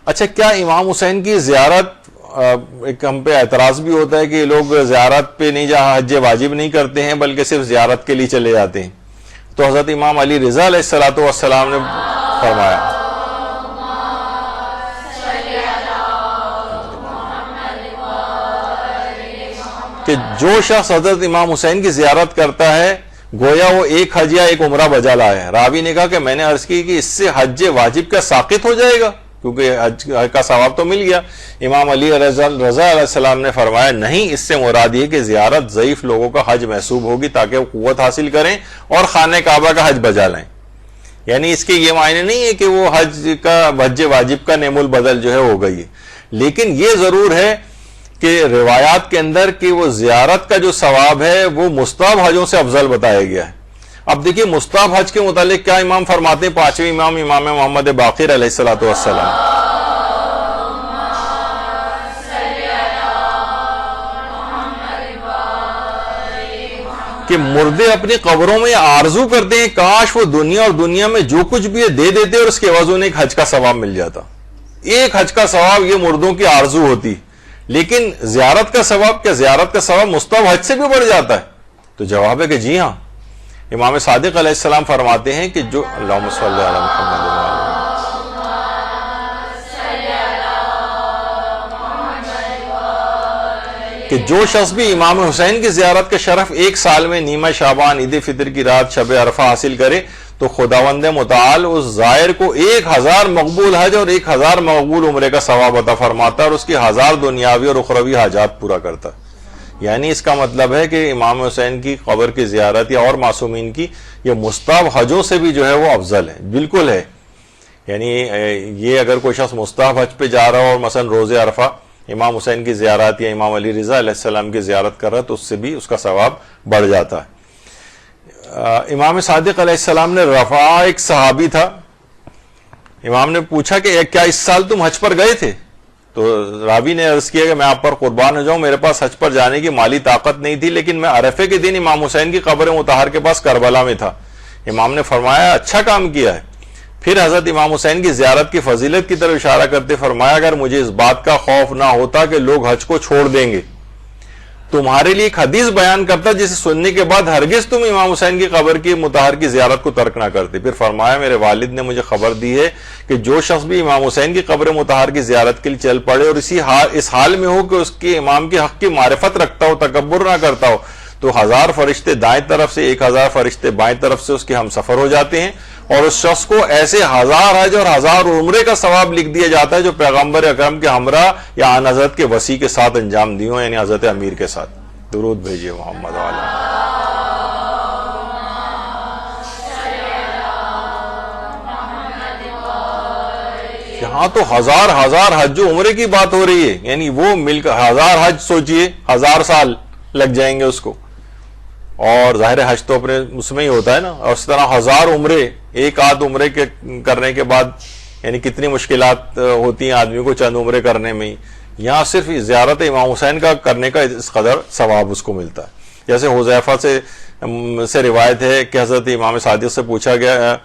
اچھا کیا امام حسین کی زیارت، ایک ہم پہ اعتراض بھی ہوتا ہے کہ لوگ زیارت پہ نہیں جہاں حج واجب نہیں کرتے ہیں بلکہ صرف زیارت کے لیے چلے جاتے ہیں، تو حضرت امام علی رضا علیہ السلام نے فرمایا کہ جو شخص حضرت امام حسین کی زیارت کرتا ہے گویا وہ ایک حج یا ایک عمرہ بجا لایا ہے۔ راوی نے کہا کہ میں نے عرض کی کہ اس سے حج واجب کا ساقط ہو جائے گا، کیونکہ حج کا ثواب تو مل گیا۔ امام علی رضا علیہ السلام نے فرمایا نہیں، اس سے مراد یہ کہ زیارت ضعیف لوگوں کا حج محسوب ہوگی تاکہ وہ قوت حاصل کریں اور خانہ کعبہ کا حج بجا لائیں، یعنی اس کے یہ معنی نہیں ہے کہ وہ حج واجب کا نعم البدل جو ہے ہو گئی ہے، لیکن یہ ضرور ہے کہ روایات کے اندر کہ وہ زیارت کا جو ثواب ہے وہ مستحب حجوں سے افضل بتایا گیا ہے۔ اب دیکھیے مستحب حج کے متعلق کیا امام فرماتے ہیں، پانچویں امام محمد باقر علیہ السلام، کہ مردے اپنی قبروں میں آرزو کرتے ہیں کاش وہ دنیا اور دنیا میں جو کچھ بھی دے دیتے اور اس کے عوض انہیں ایک حج کا ثواب مل جاتا، ایک حج کا ثواب یہ مردوں کی آرزو ہوتی۔ لیکن زیارت کا ثواب، کیا زیارت کا ثواب مستحب حج سے بھی بڑھ جاتا ہے؟ تو جواب ہے کہ جی ہاں۔ امام صادق علیہ السلام فرماتے ہیں کہ جو اللہم صلی علی محمد کہ جو شخص بھی امام حسین کی زیارت کا شرف ایک سال میں نیمہ شعبان، عید فطر کی رات، شب عرفہ حاصل کرے تو خداوند متعال اس زائر کو 1000 مقبول حج اور 1000 مقبول عمرے کا ثواب عطا فرماتا اور اس کی 1000 دنیاوی اور اخروی حاجات پورا کرتا۔ یعنی اس کا مطلب ہے کہ امام حسین کی قبر کی زیارت یا اور معصومین کی یہ مستحب حجوں سے بھی جو ہے وہ افضل ہے، بالکل ہے۔ یعنی یہ اگر کوئی شخص مستحب حج پہ جا رہا ہو اور مثلا روز عرفہ امام حسین کی زیارت یا امام علی رضا علیہ السلام کی زیارت کر رہا ہے تو اس سے بھی اس کا ثواب بڑھ جاتا ہے۔ امام صادق علیہ السلام نے رفع، ایک صحابی تھا، امام نے پوچھا کہ کیا اس سال تم حج پر گئے تھے؟ تو راوی نے عرض کیا کہ میں آپ پر قربان ہو جاؤں، میرے پاس حج پر جانے کی مالی طاقت نہیں تھی، لیکن میں عرفے کے دن امام حسین کی قبر مطہر کے پاس کربلا میں تھا۔ امام نے فرمایا اچھا کام کیا ہے۔ پھر حضرت امام حسین کی زیارت کی فضیلت کی طرف اشارہ کرتے فرمایا اگر مجھے اس بات کا خوف نہ ہوتا کہ لوگ حج کو چھوڑ دیں گے، تمہارے لیے ایک حدیث بیان کرتا جسے سننے کے بعد ہرگز تم امام حسین کی قبر کی مطہر کی زیارت کو ترک نہ کرتے۔ پھر فرمایا میرے والد نے مجھے خبر دی ہے کہ جو شخص بھی امام حسین کی قبر مطہر کی زیارت کے لیے چل پڑے اور اس حال میں ہو کہ اس کے امام کے حق کی معرفت رکھتا ہو، تکبر نہ کرتا ہو، تو 1000 فرشتے دائیں طرف سے 1000 فرشتے بائیں طرف سے اس کے ہم سفر ہو جاتے ہیں اور اس شخص کو ایسے 1000 حج اور 1000 عمرے کا ثواب لکھ دیا جاتا ہے جو پیغمبر اکرم کے ہمراہ یا آن حضرت کے وصی کے ساتھ انجام دیوں، یعنی حضرت امیر کے ساتھ۔ درود بھیجیے محمد والا۔ یہاں تو 1000 حج و عمرے کی بات ہو رہی ہے، یعنی وہ مل کر 1000 حج سوچئے 1000 سال لگ جائیں گے اس کو، اور ظاہر حج تو اپنے اس میں ہی ہوتا ہے نا، اور اس طرح 1000 عمرے، ایک آدھ عمرے کے کرنے کے بعد یعنی کتنی مشکلات ہوتی ہیں آدمی کو چند عمرے کرنے میں ہی، یہاں صرف زیارت امام حسین کا کرنے کا اس قدر ثواب اس کو ملتا ہے۔ جیسے حذیفہ سے روایت ہے کہ حضرت امام صادق سے پوچھا گیا،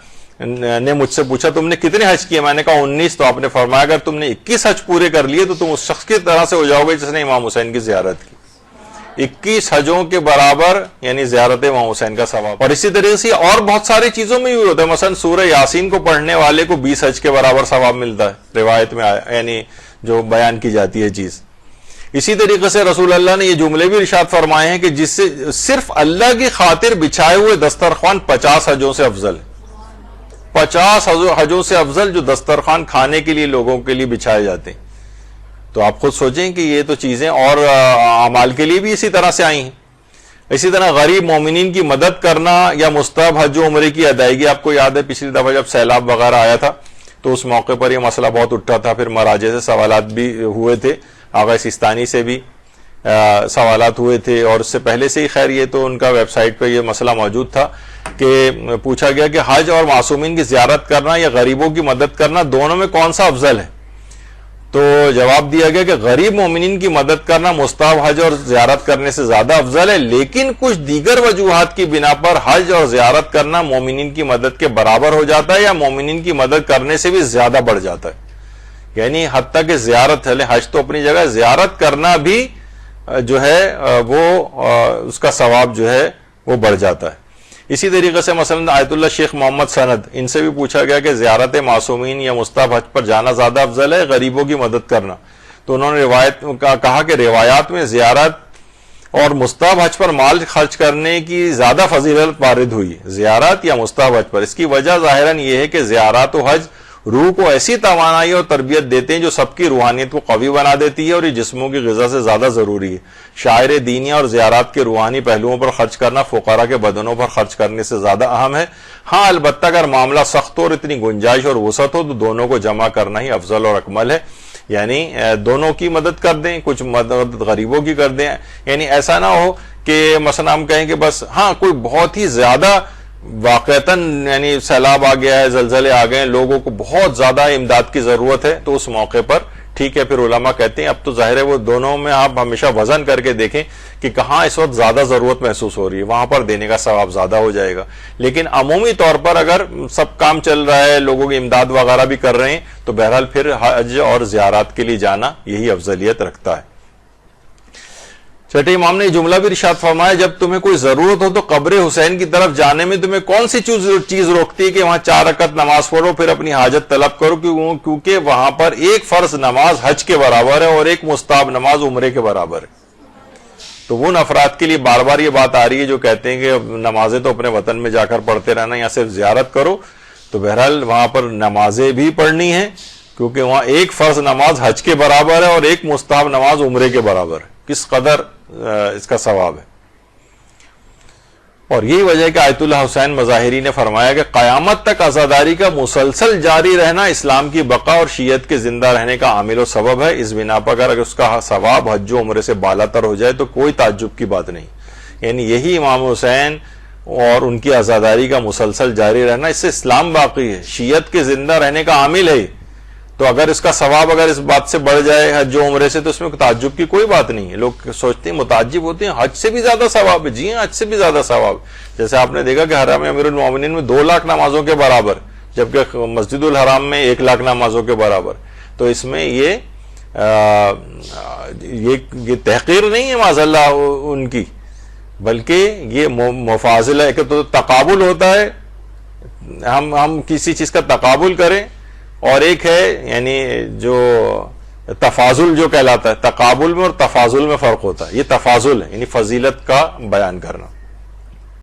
نے مجھ سے پوچھا تم نے کتنے حج کیے؟ میں نے کہا 19، تو آپ نے فرمایا اگر تم نے 21 حج پورے کر لیے تو تم اس شخص کی طرح سے ہو جاؤ گے جس نے امام حسین کی زیارت کی۔ 21 حجوں کے برابر یعنی زیارت امام حسین کا ثواب۔ اور اسی طریقے سے اور بہت ساری چیزوں میں بھی ہوتا ہے، مثلا سورہ یاسین کو پڑھنے والے کو 20 حج کے برابر ثواب ملتا ہے، روایت میں یعنی جو بیان کی جاتی ہے چیز۔ اسی طریقے سے رسول اللہ نے یہ جملے بھی ارشاد فرمائے ہیں کہ جس سے صرف اللہ کی خاطر بچھائے ہوئے دسترخوان 50 حجوں سے افضل ہے، 50 حجوں سے افضل جو دسترخوان کھانے کے لیے لوگوں کے لیے بچھائے جاتے ہیں۔ تو آپ خود سوچیں کہ یہ تو چیزیں اور اعمال کے لیے بھی اسی طرح سے آئی ہیں۔ اسی طرح غریب مومنین کی مدد کرنا یا مستحب حج و عمرے کی ادائیگی، آپ کو یاد ہے پچھلی دفعہ جب سیلاب وغیرہ آیا تھا تو اس موقع پر یہ مسئلہ بہت اٹھا تھا، پھر مراجع سے سوالات بھی ہوئے تھے، آغا سیستانی سے بھی سوالات ہوئے تھے، اور اس سے پہلے سے ہی خیر یہ تو ان کا ویب سائٹ پہ یہ مسئلہ موجود تھا کہ پوچھا گیا کہ حج اور معصومین کی زیارت کرنا یا غریبوں کی مدد کرنا دونوں میں کون سا افضل ہے؟ تو جواب دیا گیا کہ غریب مومنین کی مدد کرنا مستحب حج اور زیارت کرنے سے زیادہ افضل ہے، لیکن کچھ دیگر وجوہات کی بنا پر حج اور زیارت کرنا مومنین کی مدد کے برابر ہو جاتا ہے یا مومنین کی مدد کرنے سے بھی زیادہ بڑھ جاتا ہے۔ یعنی حتیٰ کہ زیارت ہے، حج تو اپنی جگہ، زیارت کرنا بھی جو ہے وہ اس کا ثواب جو ہے وہ بڑھ جاتا ہے. اسی طریقے سے مثلا آیت اللہ شیخ محمد سند، ان سے بھی پوچھا گیا کہ زیارت معصومین یا مستحب حج پر جانا زیادہ افضل ہے غریبوں کی مدد کرنا؟ تو انہوں نے روایت کہا کہ روایات میں زیارت اور مستحب حج پر مال خرچ کرنے کی زیادہ فضیلت وارد ہوئی، زیارت یا مستحب حج پر. اس کی وجہ ظاہراً یہ ہے کہ زیارات و حج روح کو ایسی توانائی اور تربیت دیتے ہیں جو سب کی روحانیت کو قوی بنا دیتی ہے اور یہ جسموں کی غذا سے زیادہ ضروری ہے. شاعر دینی اور زیارات کے روحانی پہلوؤں پر خرچ کرنا فقراء کے بدنوں پر خرچ کرنے سے زیادہ اہم ہے. ہاں البتہ اگر معاملہ سخت ہو اور اتنی گنجائش اور وسعت ہو تو دونوں کو جمع کرنا ہی افضل اور اکمل ہے. یعنی دونوں کی مدد کر دیں، کچھ مدد غریبوں کی کر دیں. یعنی ایسا نہ ہو کہ مثلا ہم کہیں کہ بس ہاں کوئی بہت ہی زیادہ واقعتاً یعنی سیلاب آ گیا ہے، زلزلے آ گئے ہیں، لوگوں کو بہت زیادہ امداد کی ضرورت ہے، تو اس موقع پر ٹھیک ہے. پھر علماء کہتے ہیں اب تو ظاہر ہے وہ دونوں میں آپ ہمیشہ وزن کر کے دیکھیں کہ کہاں اس وقت زیادہ ضرورت محسوس ہو رہی ہے، وہاں پر دینے کا ثواب زیادہ ہو جائے گا. لیکن عمومی طور پر اگر سب کام چل رہا ہے، لوگوں کی امداد وغیرہ بھی کر رہے ہیں، تو بہرحال پھر حج اور زیارات کے لیے جانا یہی افضلیت رکھتا ہے. چھٹے امام نے جملہ بھی ارشاد فرمایا جب تمہیں کوئی ضرورت ہو تو قبر حسین کی طرف جانے میں تمہیں کون سی چیز روکتی ہے کہ وہاں 4 رکعت نماز پڑھو پھر اپنی حاجت طلب کرو، کیونکہ وہاں پر ایک فرض نماز حج کے برابر ہے اور ایک مستحب نماز عمرے کے برابر ہے. تو ان افراد کے لیے بار بار یہ بات آ رہی ہے جو کہتے ہیں کہ نمازیں تو اپنے وطن میں جا کر پڑھتے رہنا یا صرف زیارت کرو، تو بہرحال وہاں پر نمازیں بھی پڑھنی ہیں کیونکہ وہاں ایک فرض نماز حج کے برابر ہے اور ایک مستحب نماز عمرے کے برابر ہے. کس قدر اس کا ثواب ہے. اور یہی وجہ ہے کہ آیت اللہ حسین مظاہری نے فرمایا کہ قیامت تک عزاداری کا مسلسل جاری رہنا اسلام کی بقا اور شیعت کے زندہ رہنے کا عامل و سبب ہے. اس بنا پر اگر اس کا ثواب حج و عمرے سے بالا تر ہو جائے تو کوئی تعجب کی بات نہیں. یعنی یہی امام حسین اور ان کی عزاداری کا مسلسل جاری رہنا، اس سے اسلام باقی ہے، شیعت کے زندہ رہنے کا عامل ہے. تو اگر اس کا ثواب اگر اس بات سے بڑھ جائے حج و عمرے سے تو اس میں تعجب کی کوئی بات نہیں ہے. لوگ سوچتے ہیں متعجب ہوتے ہیں حج سے بھی زیادہ ثواب ہے. جی ہاں، حج سے بھی زیادہ ثواب. جیسے آپ نے دیکھا کہ حرم امیر المومنین میں 2 لاکھ نمازوں کے برابر، جبکہ مسجد الحرام میں 1 لاکھ نمازوں کے برابر. تو اس میں یہ تحقیر نہیں ہے معاذ اللہ ان کی، بلکہ یہ مفاضلہ ہے کہ تو تقابل ہوتا ہے، ہم کسی چیز کا تقابل کریں، اور ایک ہے یعنی جو تفاضل جو کہلاتا ہے، تقابل میں اور تفاضل میں فرق ہوتا ہے. یہ تفاضل ہے یعنی فضیلت کا بیان کرنا.